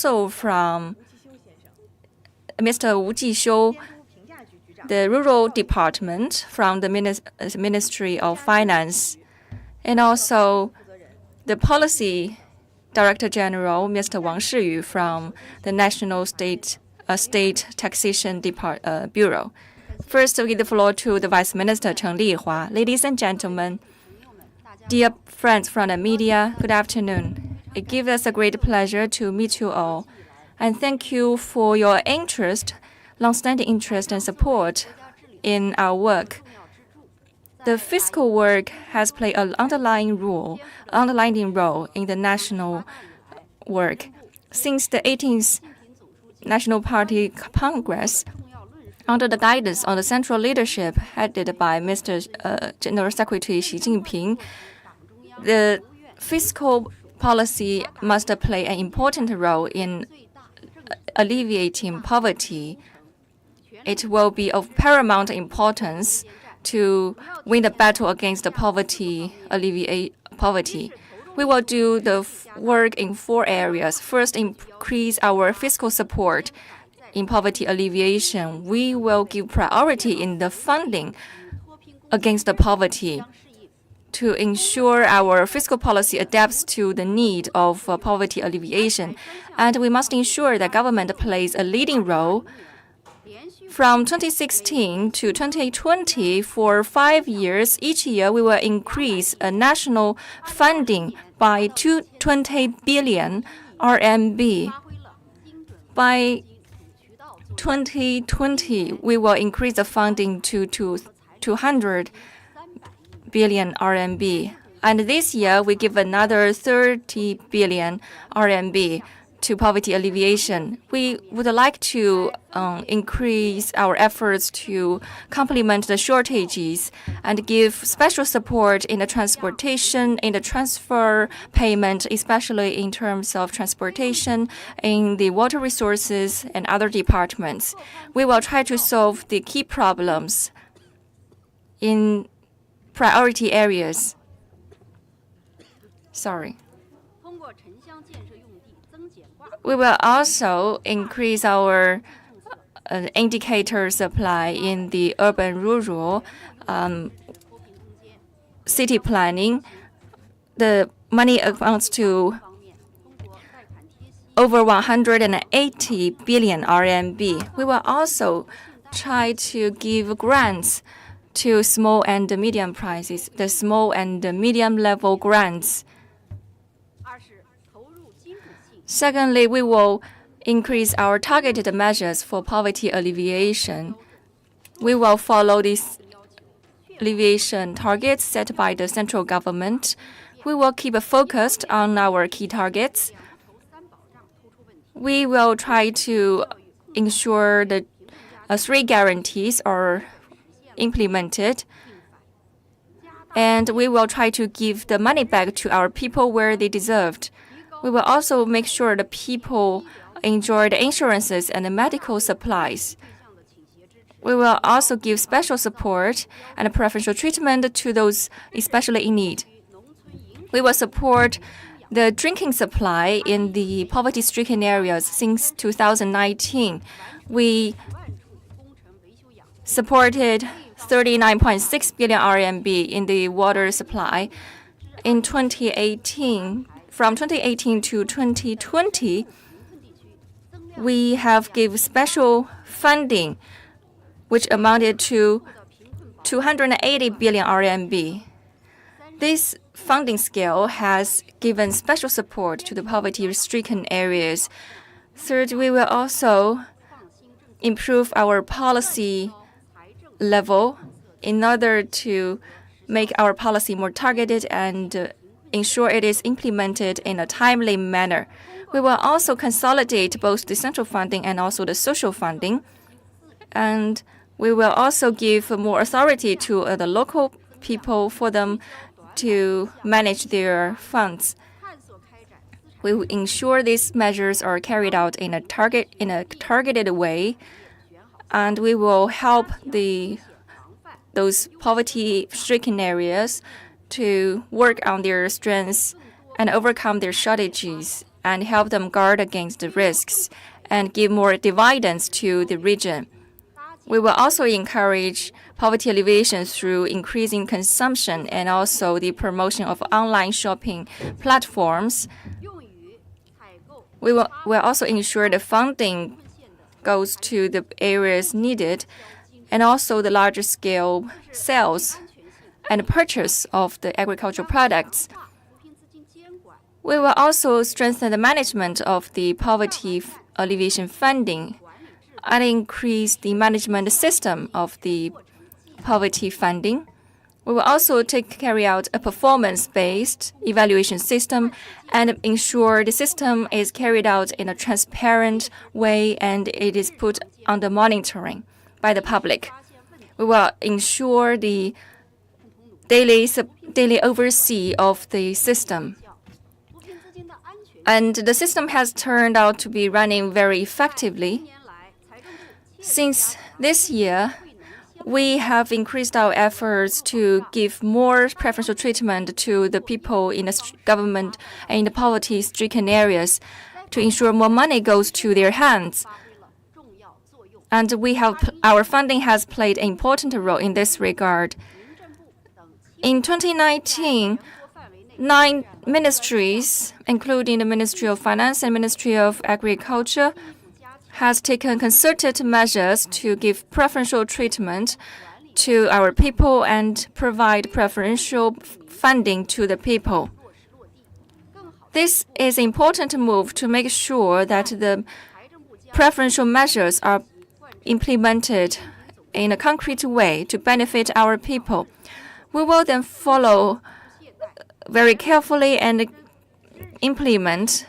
also from Mr. Wu Jixiu, the Rural Department from the Ministry of Finance, and also the Policy Director General, Mr. Wang from the National State Taxation Bureau. First, we give the floor to the Vice Minister, Cheng Lihua. Ladies and gentlemen, dear friends from the media, good afternoon. It gives us a great pleasure to meet you all, and thank you for your interest, long-standing interest and support in our work. The fiscal work has played an underlying role in the national work. Since the 18th National Party Congress, under the guidance of the central leadership headed by Mr. General Secretary Xi Jinping, the fiscal policy must play an important role in alleviating poverty. It will be of paramount importance to win the battle against the alleviate poverty. We will do the work in 4 areas. First, increase our fiscal support in poverty alleviation. We will give priority in the funding against the poverty to ensure our fiscal policy adapts to the need of poverty alleviation. And we must ensure that government plays a leading role. From 2016 to 2020, for 5 years, each year we will increase national funding by 220 billion RMB. By 2020, we will increase the funding to 200 billion RMB. And this year, we give another 30 billion RMB to poverty alleviation. We would like to increase our efforts to complement the shortages and give special support in the transportation, in the transfer payment, especially in terms of transportation, in the water resources and other departments. We will try to solve the key problems in priority areas. We will also increase our indicator supply in the urban-rural city planning. The money amounts to over 180 billion RMB. We will also try to give grants to small and medium prices, the small and medium level grants. Secondly, we will increase our targeted measures for poverty alleviation. We will follow these alleviation targets set by the central government. We will keep focused on our key targets. We will try to ensure the 3 guarantees are implemented, and we will try to give the money back to our people where they deserved. We will also make sure the people enjoy the insurances and the medical supplies. We will also give special support and preferential treatment to those especially in need. We will support the drinking supply in the poverty-stricken areas. Since 2019. We supported 39.6 billion RMB in the water supply. In 2018, from 2018 to 2020, we have given special funding, which amounted to 280 billion RMB. This funding scale has given special support to the poverty-stricken areas. Third, we will also improve our policy level in order to make our policy more targeted and ensure it is implemented in a timely manner. We will also consolidate both the central funding and also the social funding. And we will also give more authority to the local people for them to manage their funds. We will ensure these measures are carried out in a targeted way, and we will help those poverty-stricken areas to work on their strengths and overcome their shortages and help them guard against the risks and give more dividends to the region. We will also encourage poverty alleviation through increasing consumption and also the promotion of online shopping platforms. We will also ensure the funding goes to the areas needed and also the larger scale sales and purchase of the agricultural products. We will also strengthen the management of the poverty alleviation funding and increase the management system of the poverty funding. We will also carry out a performance-based evaluation system and ensure the system is carried out in a transparent way and it is put under monitoring by the public. We will ensure the daily oversee of the system. And the system has turned out to be running very effectively. Since this year, we have increased our efforts to give more preferential treatment to the people in the government and in the poverty-stricken areas to ensure more money goes to their hands. And our funding has played an important role in this regard. In 2019, 9 ministries, including the Ministry of Finance and Ministry of Agriculture, has taken concerted measures to give preferential treatment to our people and provide preferential funding to the people. This is an important move to make sure that the preferential measures are implemented in a concrete way to benefit our people. We will then follow very carefully and implement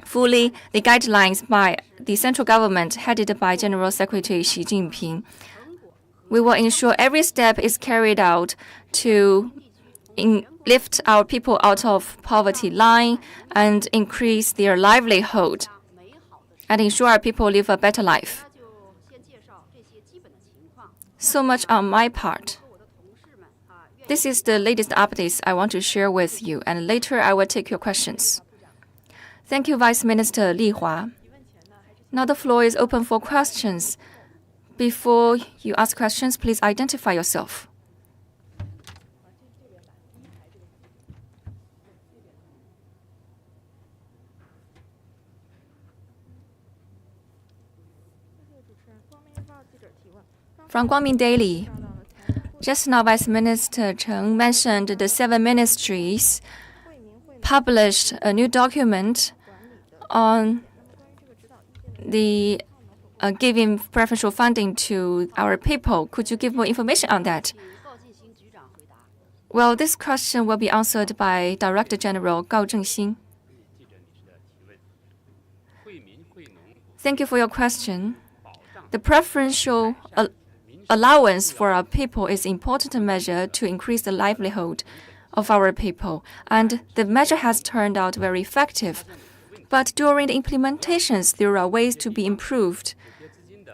fully the guidelines by the central government headed by General Secretary Xi Jinping. We will ensure every step is carried out to lift our people out of poverty line and increase their livelihood and ensure our people live a better life. So much on my part. This is the latest updates I want to share with you, and later I will take your questions. Thank you, Vice Minister Lihua. Now the floor is open for questions. Before you ask questions, please identify yourself. From Guangming Daily. Just now, Vice Minister Cheng mentioned the 7 ministries published a new document on the giving preferential funding to our people. Could you give more information on that? Well, this question will be answered by Director General Gao Zhengxin. Thank you for your question. The preferential allowance for our people is an important measure to increase the livelihood of our people, and the measure has turned out very effective. But during the implementations, there are ways to be improved.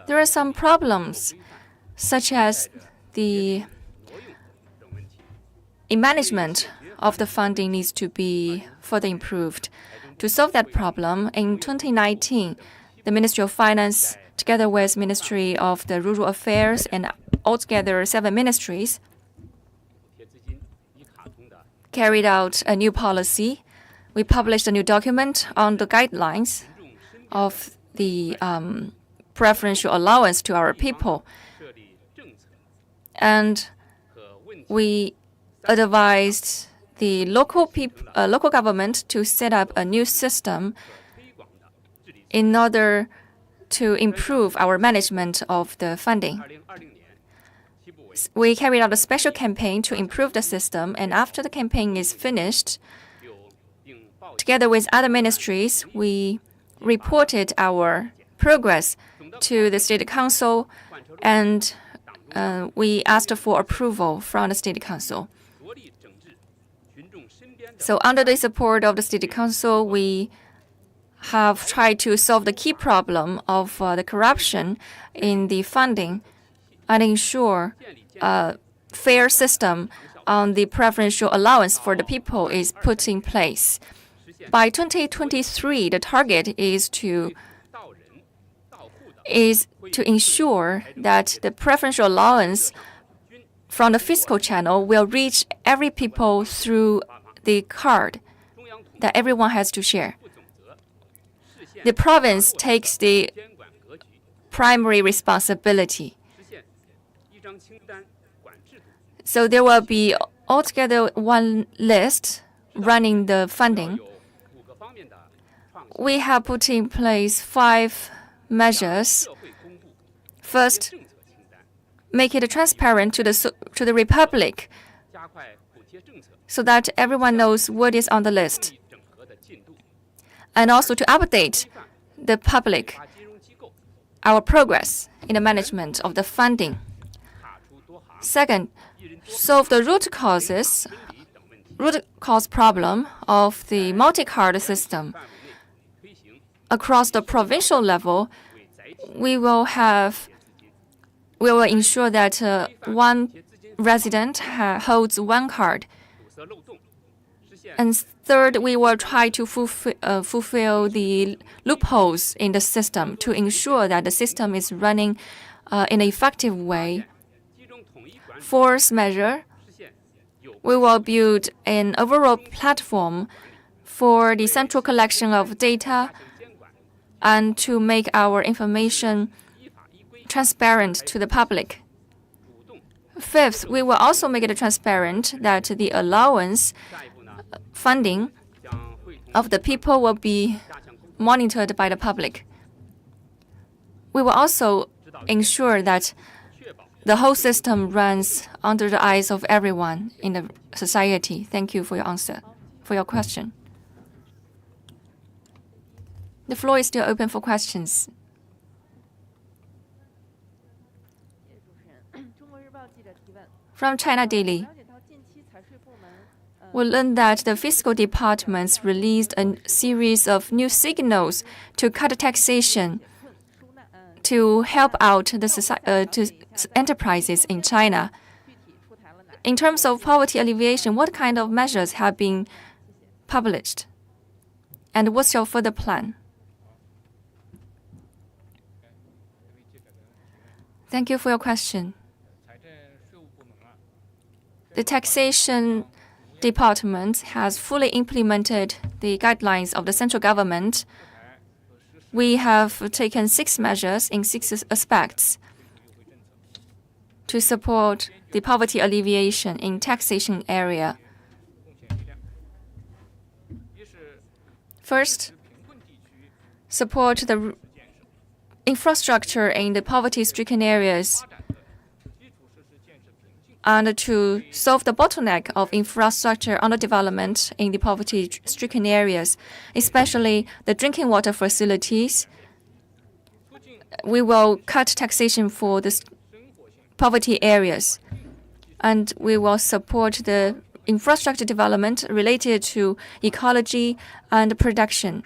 There are some problems, such as the management of the funding needs to be further improved. To solve that problem, in 2019, the Ministry of Finance together with Ministry of the Rural Affairs and altogether 7 ministries, carried out a new policy. We published a new document on the guidelines of the preferential allowance to our people. And we advised the local government to set up a new system in order to improve our management of the funding. We carried out a special campaign to improve the system, and after the campaign is finished, together with other ministries, we reported our progress to the State Council, and we asked for approval from the State Council. So under the support of the State Council, we have tried to solve the key problem of the corruption in the funding and ensure a fair system on the preferential allowance for the people is put in place. By 2023, the target is to ensure that the preferential allowance from the fiscal channel will reach every people through the card that everyone has to share. The province takes the primary responsibility. So there will be altogether one list running the funding. We have put in place 5 measures. First, make it transparent to the Republic so that everyone knows what is on the list. And also to update the public our progress in the management of the funding. Second, solve the root cause problem of the multi-card system. Across the provincial level, we will ensure that one resident holds one card. And third, we will try to fulfill the loopholes in the system to ensure that the system is running in an effective way. Fourth measure, we will build an overall platform for the central collection of data and to make our information transparent to the public. Fifth, we will also make it transparent that the allowance funding of the people will be monitored by the public. We will also ensure that the whole system runs under the eyes of everyone in the society. Thank you for your answer, for your question. The floor is still open for questions. From China Daily, we learned that the fiscal departments released a series of new signals to cut taxation to help out the enterprises in China. In terms of poverty alleviation, what kind of measures have been published? And what's your further plan? Thank you for your question. The Taxation Department has fully implemented the guidelines of the central government. We have taken 6 measures in 6 aspects to support the poverty alleviation in taxation area. First, support the infrastructure in the poverty-stricken areas and to solve the bottleneck of infrastructure underdevelopment in the poverty-stricken areas, especially the drinking water facilities. We will cut taxation for the poverty areas, and we will support the infrastructure development related to ecology and production,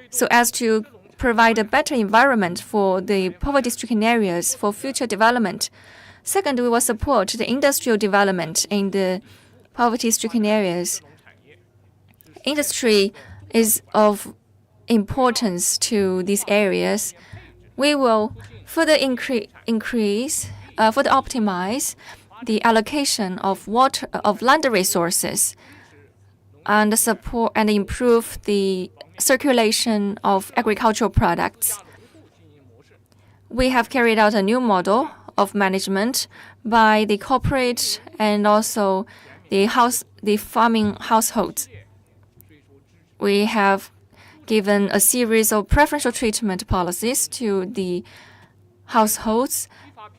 so as to provide a better environment for the poverty-stricken areas for future development. Second, we will support the industrial development in the poverty-stricken areas. Industry is of importance to these areas. We will further further optimize the allocation of land resources and support and improve the circulation of agricultural products. We have carried out a new model of management by the corporate and also the farming households. We have given a series of preferential treatment policies to the households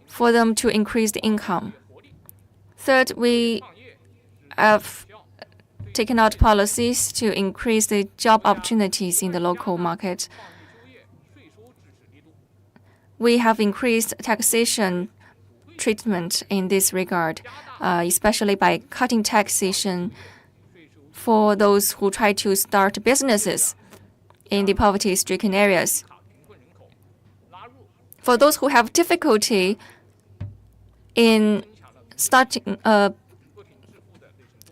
for them to increase the income. Third, we have taken out policies to increase the job opportunities in the local market. We have increased taxation treatment in this regard, especially by cutting taxation for those who try to start businesses in the poverty-stricken areas. For those who have difficulty in starting an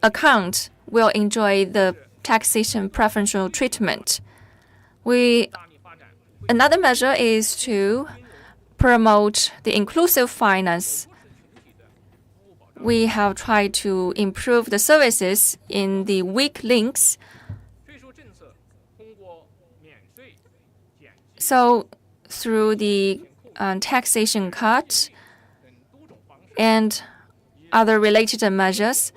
account, will enjoy the taxation preferential treatment. Another measure is to promote the inclusive finance. We have tried to improve the services in the weak links. So through the taxation cut and other related measures,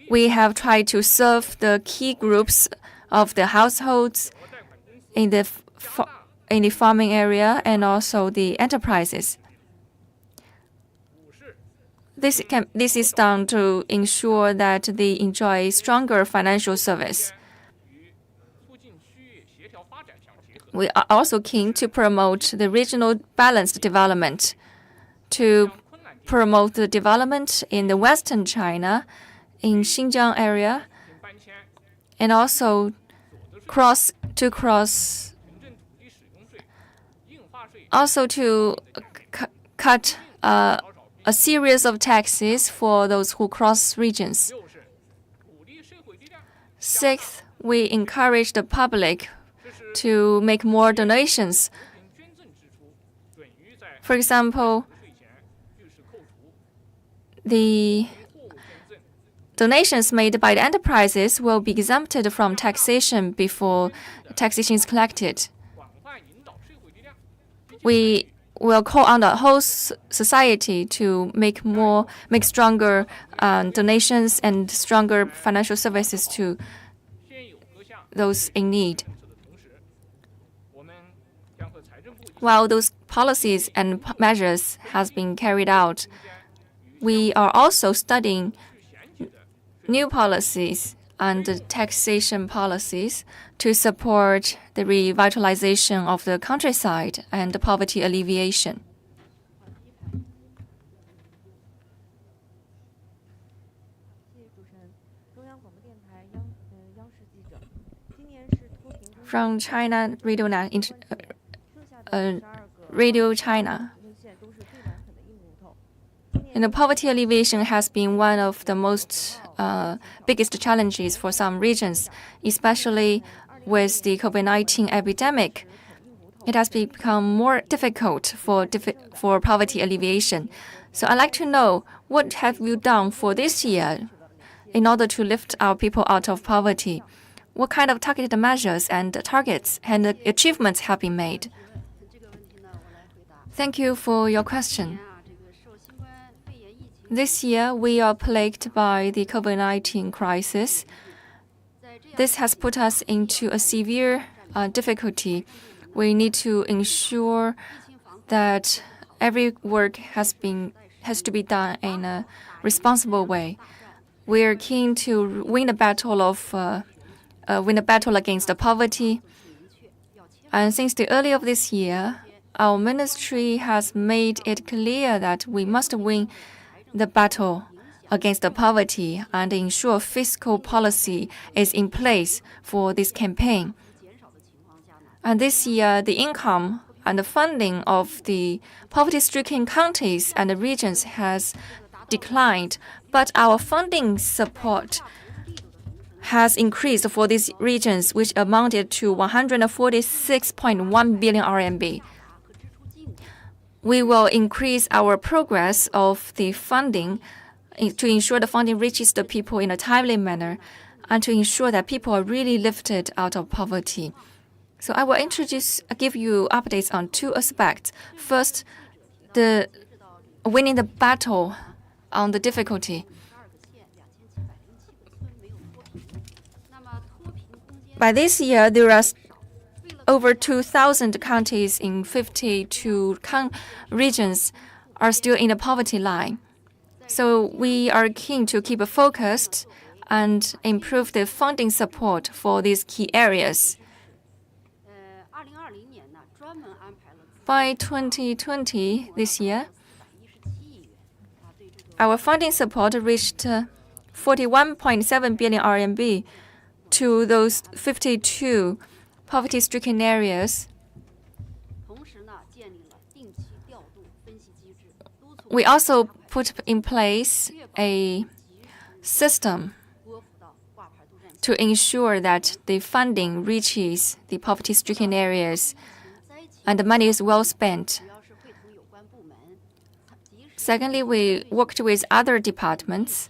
we have tried to serve the key groups of the households in the farming area and also the enterprises. This is done to ensure that they enjoy stronger financial service. We are also keen to promote the regional balanced development, to promote the development in the Western China, in Xinjiang area, and also to cut a series of taxes for those who cross regions. Sixth, we encourage the public to make more donations. For example, the donations made by the enterprises will be exempted from taxation before taxation is collected. We will call on the whole society to make stronger donations and stronger financial services to those in need. While those policies and measures have been carried out, we are also studying new policies and taxation policies to support the revitalization of the countryside and the poverty alleviation. From China Radio China. And the poverty alleviation has been one of the most biggest challenges for some regions, especially with the COVID-19 epidemic. It has become more difficult for poverty alleviation. So I'd like to know, what have you done for this year in order to lift our people out of poverty? What kind of targeted measures and targets and achievements have been made? Thank you for your question. This year, we are plagued by the COVID-19 crisis. This has put us into a severe difficulty. We need to ensure that every work has to be done in a responsible way. We are keen to win the battle against the poverty. And since the early of this year, our ministry has made it clear that we must win the battle against the poverty and ensure fiscal policy is in place for this campaign. And this year, the income and the funding of the poverty-stricken counties and the regions has declined, but our funding support has increased for these regions, which amounted to 146.1 billion RMB. We will increase our progress of the funding to ensure the funding reaches the people in a timely manner and to ensure that people are really lifted out of poverty. So I will give you updates on two aspects. First, the winning the battle on the difficulty. By this year, there are over 2,000 counties in 52 regions are still in the poverty line. So we are keen to keep focused and improve the funding support for these key areas. By 2020, this year, our funding support reached 41.7 billion RMB to those 52 poverty-stricken areas. We also put in place a system to ensure that the funding reaches the poverty-stricken areas and the money is well spent. Secondly, we worked with other departments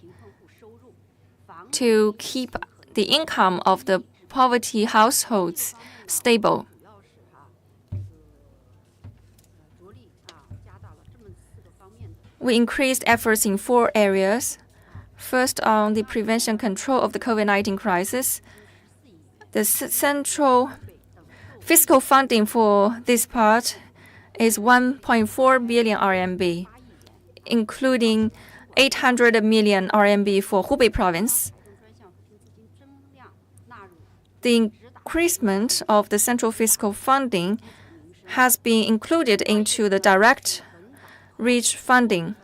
to keep the income of the poverty households stable. We increased efforts in 4 areas. First, on the prevention control of the COVID-19 crisis. The central fiscal funding for this part is 1.4 billion RMB, including 800 million RMB for Hubei province. The increasement of the central fiscal funding has been included into the direct reach funding.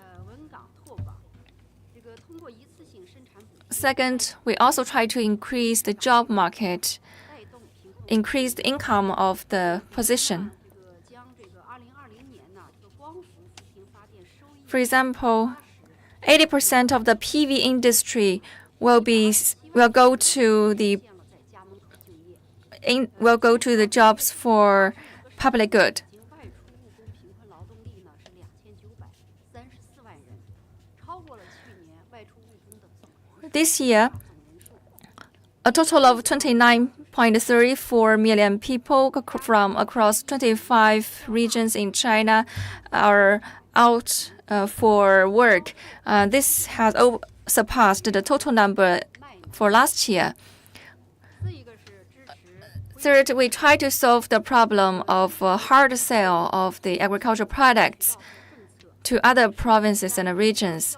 Second, we also try to increase the job market, increase the income of the position. For example, 80% of the PV industry will go to the jobs for public good. This year, a total of 29.34 million people from across 25 regions in China are out for work. This has surpassed the total number for last year. Third, we try to solve the problem of hard sale of the agricultural products to other provinces and regions.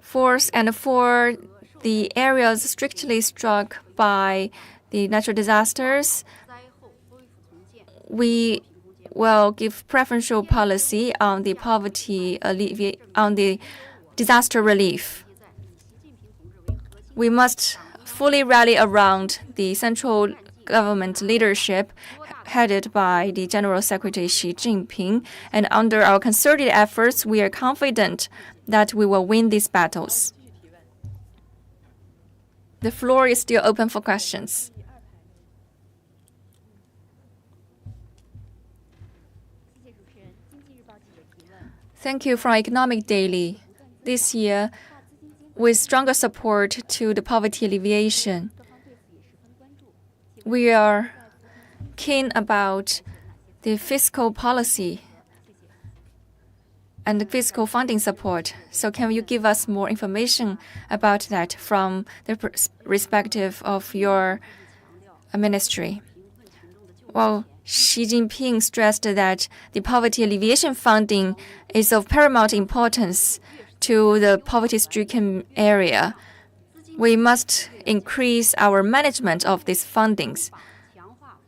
Fourth, and for the areas strictly struck by the natural disasters, we will give preferential policy on the on the disaster relief. We must fully rally around the central government leadership headed by the General Secretary Xi Jinping, and under our concerted efforts, we are confident that we will win these battles. The floor is still open for questions. Thank you. From Economic Daily. This year, with stronger support to the poverty alleviation, we are keen about the fiscal policy and the fiscal funding support. So can you give us more information about that from the perspective of your ministry? Well, Xi Jinping stressed that the poverty alleviation funding is of paramount importance to the poverty-stricken area. We must increase our management of these fundings.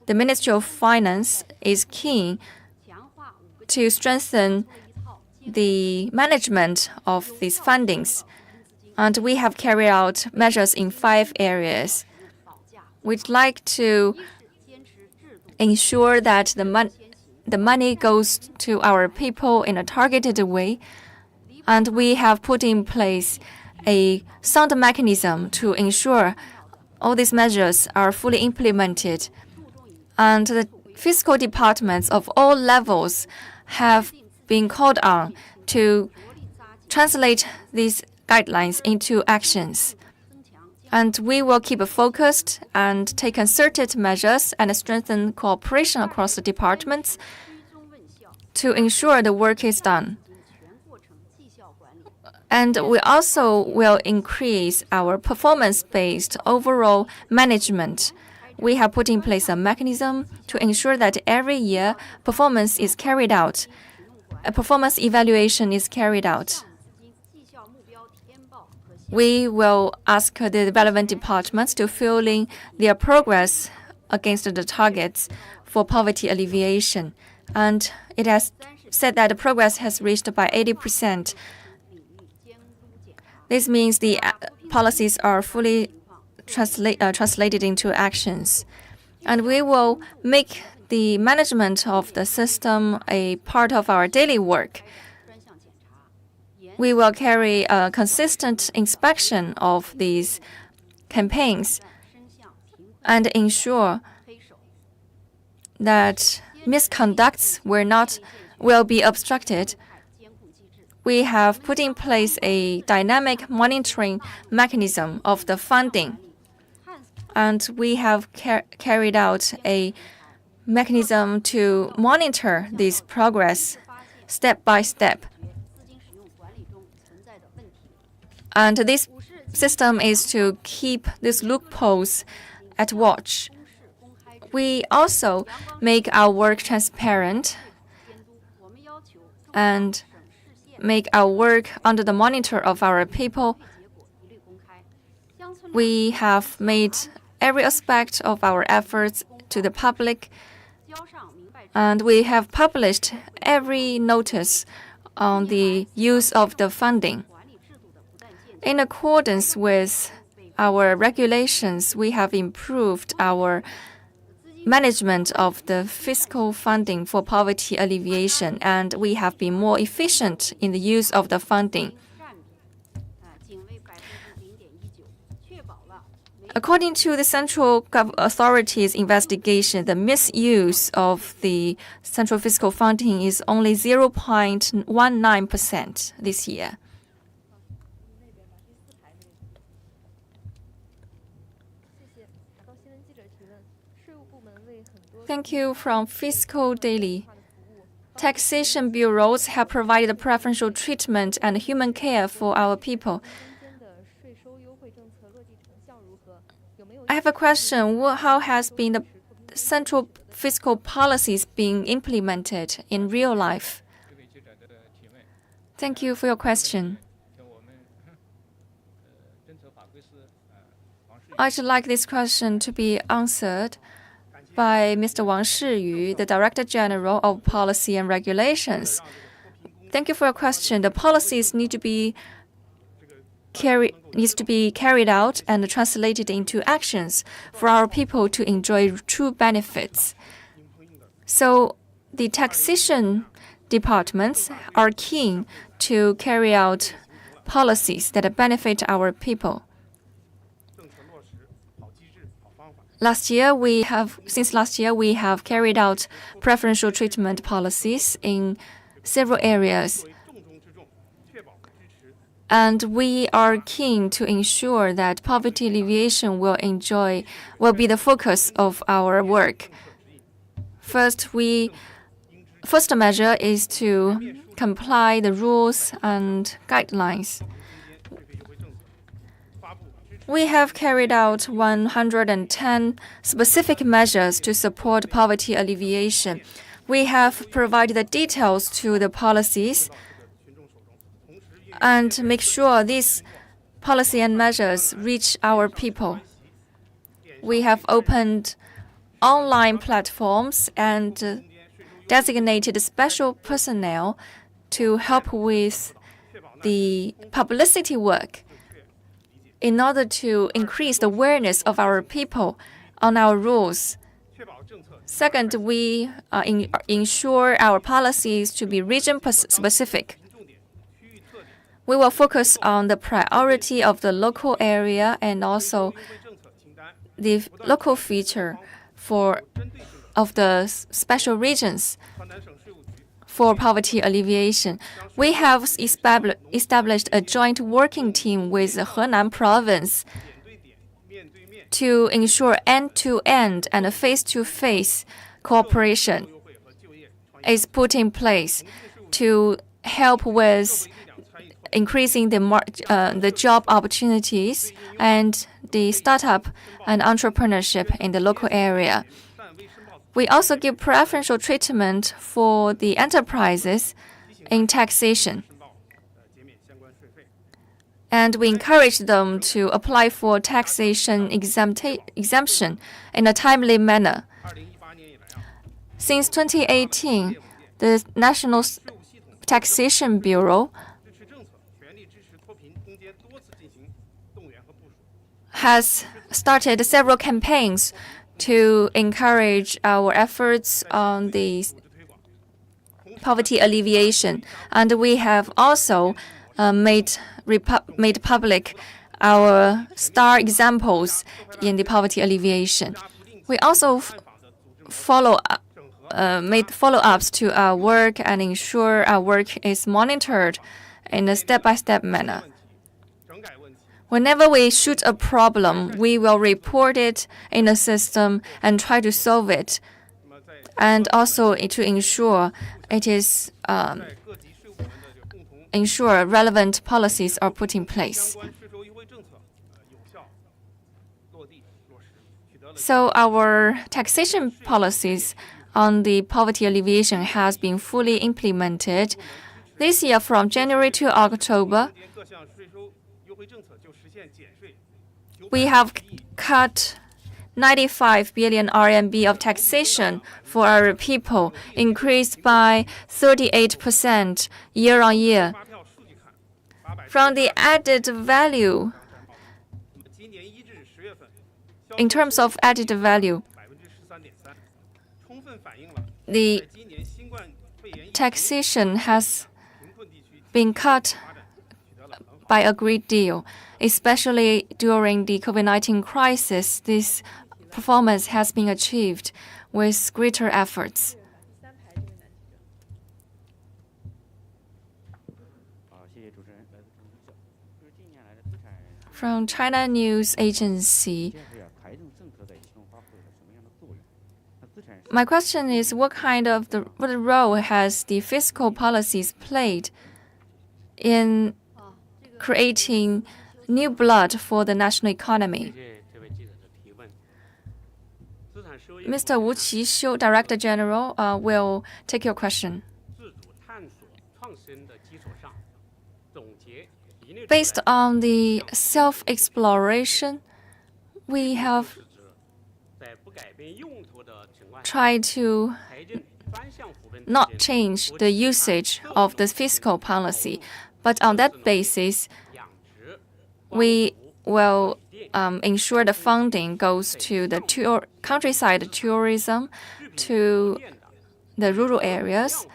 The Ministry of Finance is keen to strengthen the management of these fundings, and we have carried out measures in 5 areas. We'd like to ensure that the money goes to our people in a targeted way, and we have put in place a sound mechanism to ensure all these measures are fully implemented. And the fiscal departments of all levels have been called on to translate these guidelines into actions. And we will keep focused and take concerted measures and strengthen cooperation across the departments to ensure the work is done. And we also will increase our performance-based overall management. We have put in place a mechanism to ensure that every year performance is carried out. A performance evaluation is carried out. We will ask the relevant departments to fill in their progress against the targets for poverty alleviation. And it has said that the progress has reached by 80%. This means the policies are fully translated into actions. And we will make the management of the system a part of our daily work. We will carry a consistent inspection of these campaigns and ensure that misconducts will be obstructed, we have put in place a dynamic monitoring mechanism of the funding. And we have carried out a mechanism to monitor this progress step by step. And this system is to keep these loopholes at watch. We also make our work transparent and make our work under the monitor of our people. We have made every aspect of our efforts to the public, and we have published every notice on the use of the funding. In accordance with our regulations, we have improved our management of the fiscal funding for poverty alleviation, and we have been more efficient in the use of the funding. According to the Central Authority's investigation, the misuse of the central fiscal funding is only 0.19% this year. Thank you. From Fiscal Daily. Taxation bureaus have provided preferential treatment and human care for our people. I have a question. How has been the central fiscal policies being implemented in real life? Thank you for your question. I'd like this question to be answered by Mr. Wang Shiyu, the Director General of Policy and Regulations. Thank you for your question. The policies needs to be carried out and translated into actions for our people to enjoy true benefits. So the taxation departments are keen to carry out policies that benefit our people. Since last year, we have carried out preferential treatment policies in several areas. And we are keen to ensure that poverty alleviation will be the focus of our work. First measure is to comply the rules and guidelines. We have carried out 110 specific measures to support poverty alleviation. We have provided the details to the policies and make sure these policy and measures reach our people. We have opened online platforms and designated special personnel to help with the publicity work in order to increase the awareness of our people on our rules. Second, we ensure our policies to be region-specific. We will focus on the priority of the local area and also the local feature of the special regions for poverty alleviation. We have established a joint working team with the Henan province to ensure end-to-end and face-to-face cooperation is put in place to help with increasing the job opportunities and the startup and entrepreneurship in the local area. We also give preferential treatment for the enterprises in taxation. And we encourage them to apply for taxation exemption in a timely manner. Since 2018, the National Taxation Bureau has started several campaigns to encourage our efforts on the poverty alleviation. And we have also made public our star examples in the poverty alleviation. We also made follow-ups to our work and ensure our work is monitored in a step-by-step manner. Whenever we shoot a problem, we will report it in a system and try to solve it, and also to ensure relevant policies are put in place. So our taxation policies on the poverty alleviation has been fully implemented. This year, from January to October, we have cut 95 billion RMB of taxation for our people, increased by 38% year on year. From the added value, in terms of added value, the taxation has been cut by a great deal, especially during the COVID-19 crisis. This performance has been achieved with greater efforts. From China News Agency, my question is, what role has the fiscal policies played in creating new blood for the national economy? Mr. Wu Qixiu, Director General, will take your question. Based on the self-exploration, we have tried to not change the usage of the fiscal policy, but on that basis, we will ensure the funding goes to the countryside tourism, to the rural areas,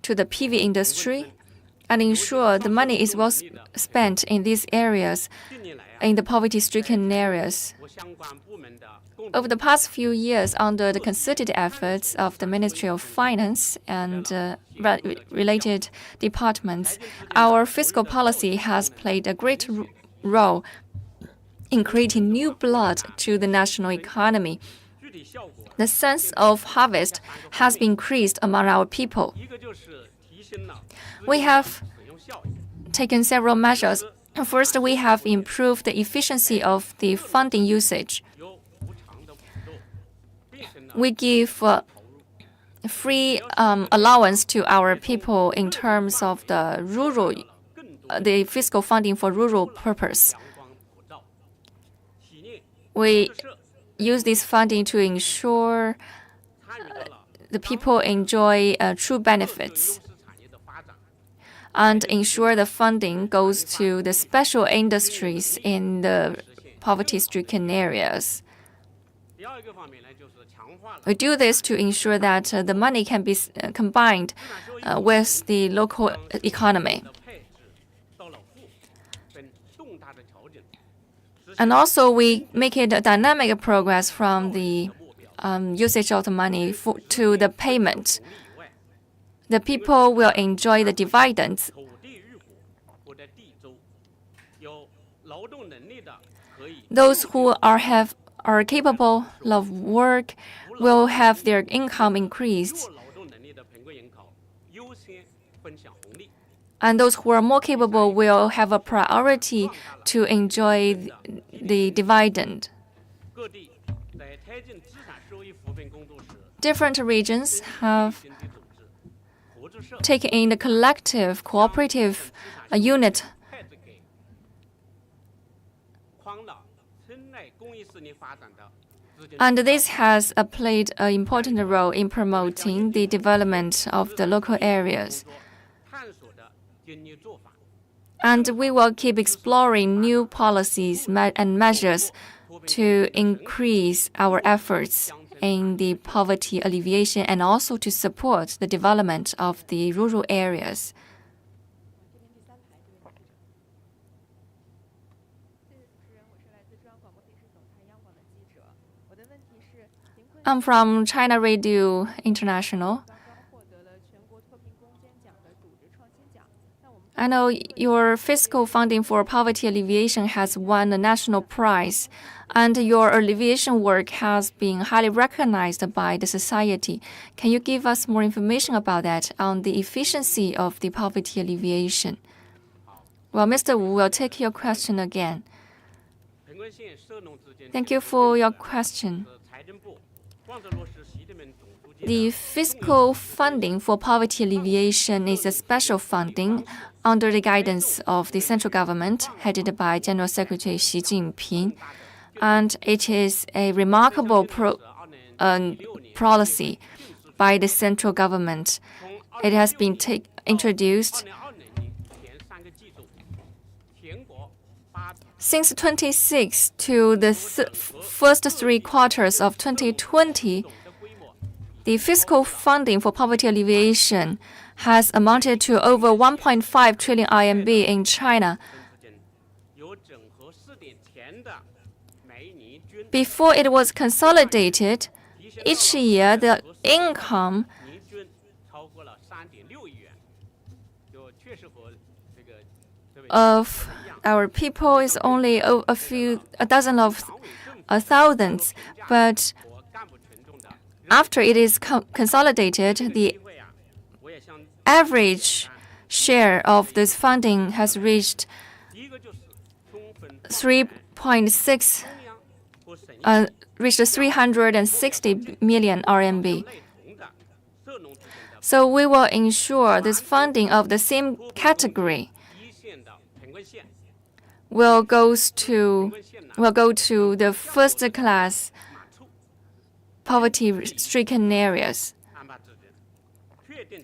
to the PV industry, and ensure the money is well spent in these areas, in the poverty-stricken areas. Over the past few years, under the concerted efforts of the Ministry of Finance and related departments, our fiscal policy has played a great role in creating new blood to the national economy. The sense of harvest has been increased among our people. We have taken several measures. First, we have improved the efficiency of the funding usage. We give free allowance to our people in terms of the fiscal funding for rural purpose. We use this funding to ensure the people enjoy true benefits and ensure the funding goes to the special industries in the poverty-stricken areas. We do this to ensure that the money can be combined with the local economy. And also, we make it a dynamic progress from the usage of the money to the payment. The people will enjoy the dividends. Those who are capable of work will have their income increased. And those who are more capable will have a priority to enjoy the dividend. Different regions have taken in the collective cooperative unit. And this has played an important role in promoting the development of the local areas. And we will keep exploring new policies and measures to increase our efforts in the poverty alleviation and also to support the development of the rural areas. I'm from China Radio International. I know your fiscal funding for poverty alleviation has won a national prize, and your alleviation work has been highly recognized by the society. Can you give us more information about that on the efficiency of the poverty alleviation? Well, Mr. Wu will take your question again. Thank you for your question. The fiscal funding for poverty alleviation is a special funding under the guidance of the central government, headed by General Secretary Xi Jinping, and it is a remarkable policy by the central government. It has been introduced since 26 to the first 3 quarters of 2020. The fiscal funding for poverty alleviation has amounted to over 1.5 trillion RMB in China. Before it was consolidated, each year the income of our people is only a dozen of thousands, but after it is consolidated, the average share of this funding has reached 360 million RMB. So we will ensure this funding of the same category will go to the first class poverty-stricken areas.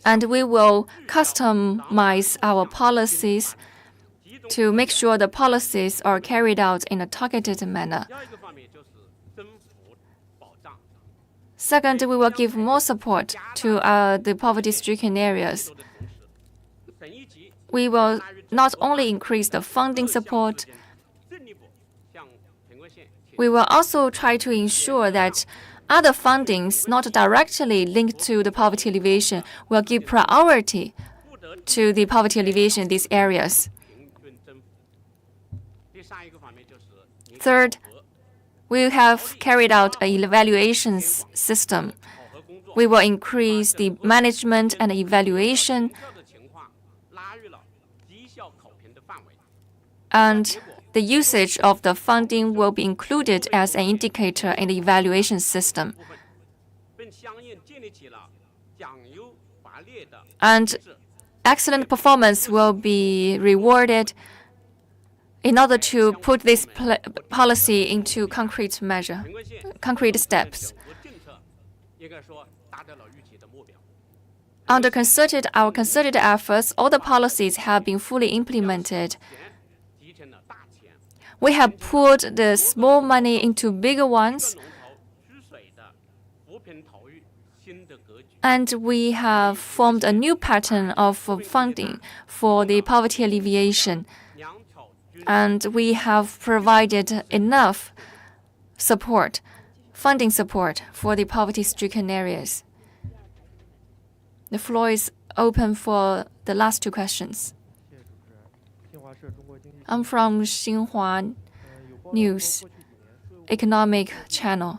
And we will customize our policies to make sure the policies are carried out in a targeted manner. Second, we will give more support to the poverty-stricken areas. We will not only increase the funding support, we will also try to ensure that other fundings not directly linked to the poverty alleviation will give priority to the poverty alleviation in these areas. Third, we have carried out an evaluation system. We will increase the management and evaluation, and the usage of the funding will be included as an indicator in the evaluation system. And excellent performance will be rewarded in order to put this policy into concrete steps. Under our concerted efforts, all the policies have been fully implemented. We have put the small money into bigger ones, and we have formed a new pattern of funding for the poverty alleviation. And we have provided enough funding support for the poverty-stricken areas. The floor is open for the last 2 questions. I'm from Xinhua News, Economic Channel.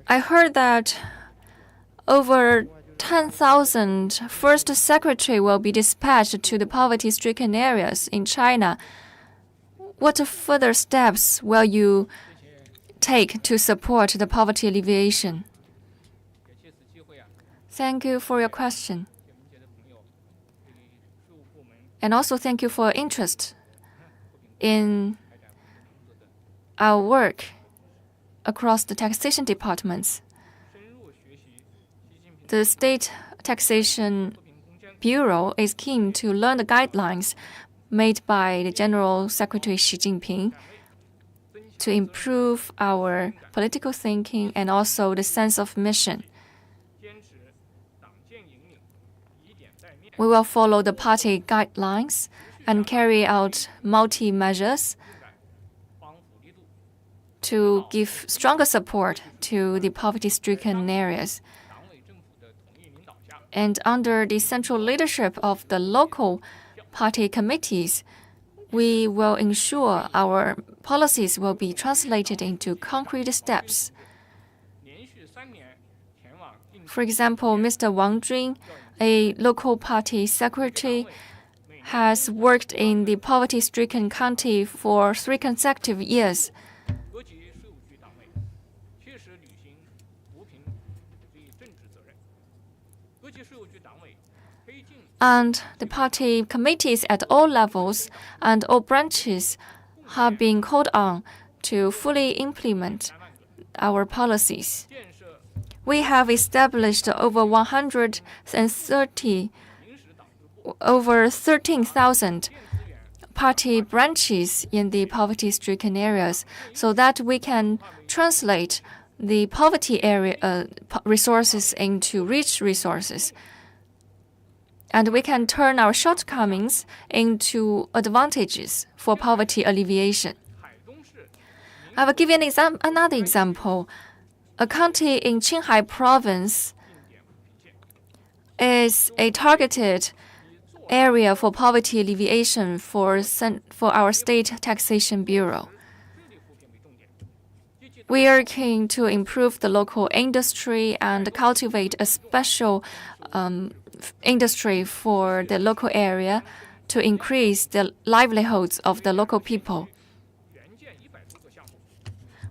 I heard that over 10,000 first secretary will be dispatched to the poverty-stricken areas in China. What further steps will you take to support the poverty alleviation? Thank you for your question. And also thank you for your interest in our work across the taxation departments. The State Taxation Bureau is keen to learn the guidelines made by the General Secretary Xi Jinping to improve our political thinking and also the sense of mission. We will follow the party guidelines and carry out multi-measures to give stronger support to the poverty-stricken areas. And under the central leadership of the local party committees, we will ensure our policies will be translated into concrete steps. For example, Mr. Wang, a local party secretary, has worked in the poverty-stricken county for 3 consecutive years. And the party committees at all levels and all branches have been called on to fully implement our policies. We have established over 13,000 party branches in the poverty-stricken areas so that we can translate the poverty area resources into rich resources. And we can turn our shortcomings into advantages for poverty alleviation. I will give you another example. A county in Qinghai province is a targeted area for poverty alleviation for our State Taxation Bureau. We are keen to improve the local industry and cultivate a special industry for the local area to increase the livelihoods of the local people.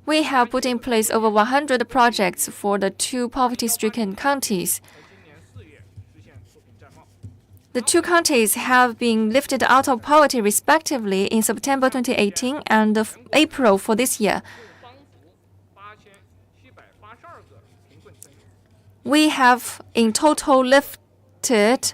We have put in place over 100 projects for the 2 poverty-stricken counties. The 2 counties have been lifted out of poverty respectively in September 2018 and April for this year. We have in total lifted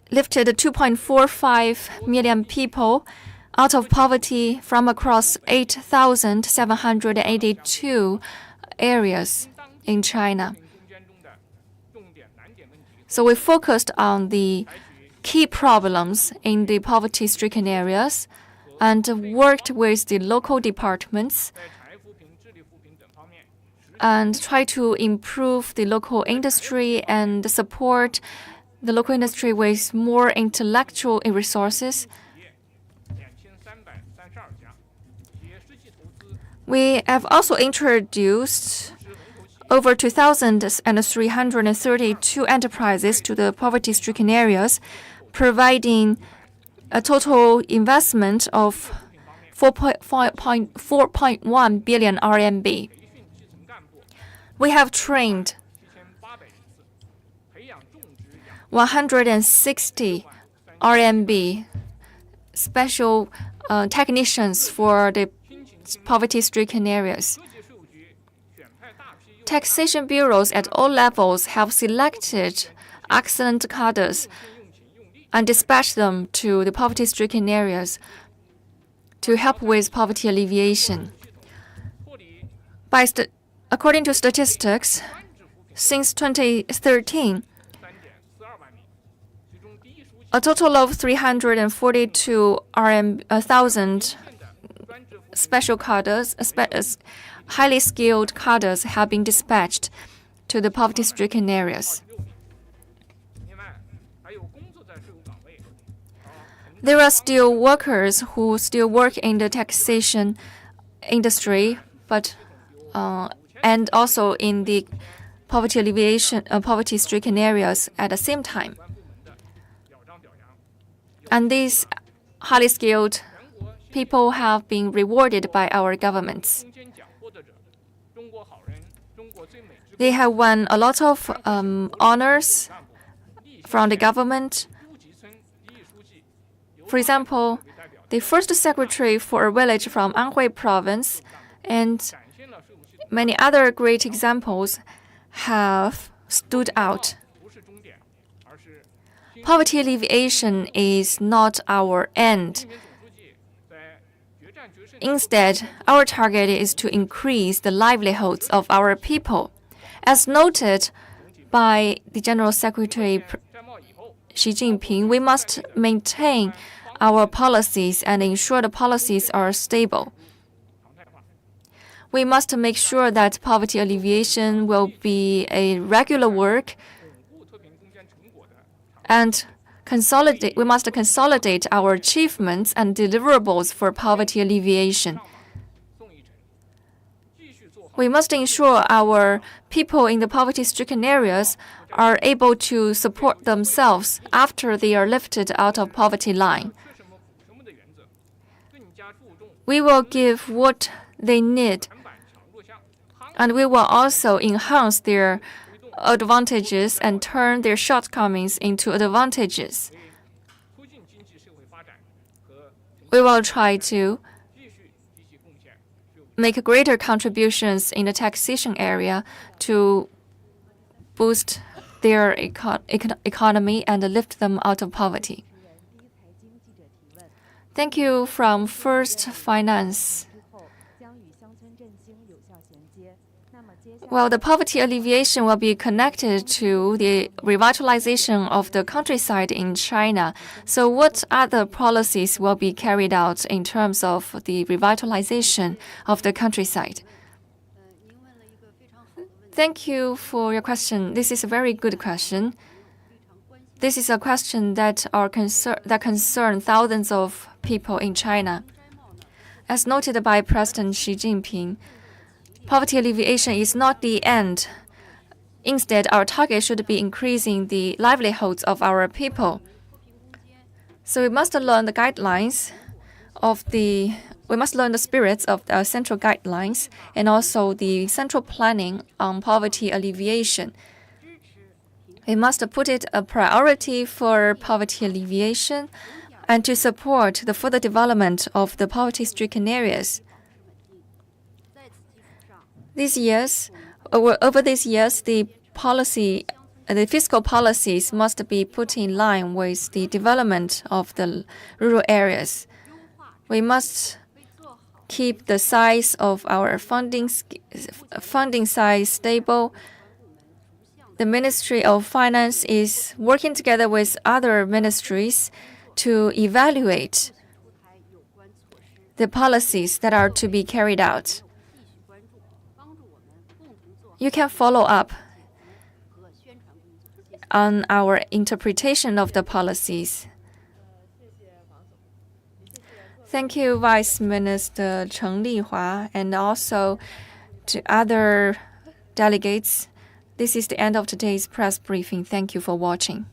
lifted 2.45 million people out of poverty from across 8,782 areas in China. So we focused on the key problems in the poverty-stricken areas and worked with the local departments and try to improve the local industry and support the local industry with more intellectual resources. We have also introduced over 2,332 enterprises to the poverty-stricken areas, providing a total investment of 4.1 billion RMB. We have trained 160 RMB special technicians for the poverty-stricken areas. Taxation bureaus at all levels have selected excellent cadres and dispatched them to the poverty-stricken areas to help with poverty alleviation. According to statistics, since 2013, a total of 342,000 special cadres, highly skilled cadres, have been dispatched to the poverty-stricken areas. There are still workers who still work in the taxation industry, and also in the poverty alleviation, poverty-stricken areas at the same time. And these highly skilled people have been rewarded by our governments. They have won a lot of honors from the government. For example, the first secretary for a village from Anhui province and many other great examples have stood out. Poverty alleviation is not our end. Instead, our target is to increase the livelihoods of our people. As noted by the General Secretary Xi Jinping, we must maintain our policies and ensure the policies are stable. We must make sure that poverty alleviation will be a regular work and we must consolidate our achievements and deliverables for poverty alleviation. We must ensure our people in the poverty-stricken areas are able to support themselves after they are lifted out of poverty line. We will give what they need, and we will also enhance their advantages and turn their shortcomings into advantages. We will try to make greater contributions in the taxation area to boost their economy and lift them out of poverty. Thank you from First Finance. Well, the poverty alleviation will be connected to the revitalization of the countryside in China. So what other policies will be carried out in terms of the revitalization of the countryside? Thank you for your question. This is a very good question. This is a question that concerns thousands of people in China. As noted by President Xi Jinping, poverty alleviation is not the end. Instead, our target should be increasing the livelihoods of our people. So we must learn the spirits of the central guidelines and also the central planning on poverty alleviation. We must put it a priority for poverty alleviation and to support the further development of the poverty-stricken areas. Over these years, the fiscal policies must be put in line with the development of the rural areas. We must keep the size of our funding size stable. The Ministry of Finance is working together with other ministries to evaluate the policies that are to be carried out. You can follow up on our interpretation of the policies. Thank you, Vice Minister Cheng Lihua, and also to other delegates. This is the end of today's press briefing. Thank you for watching.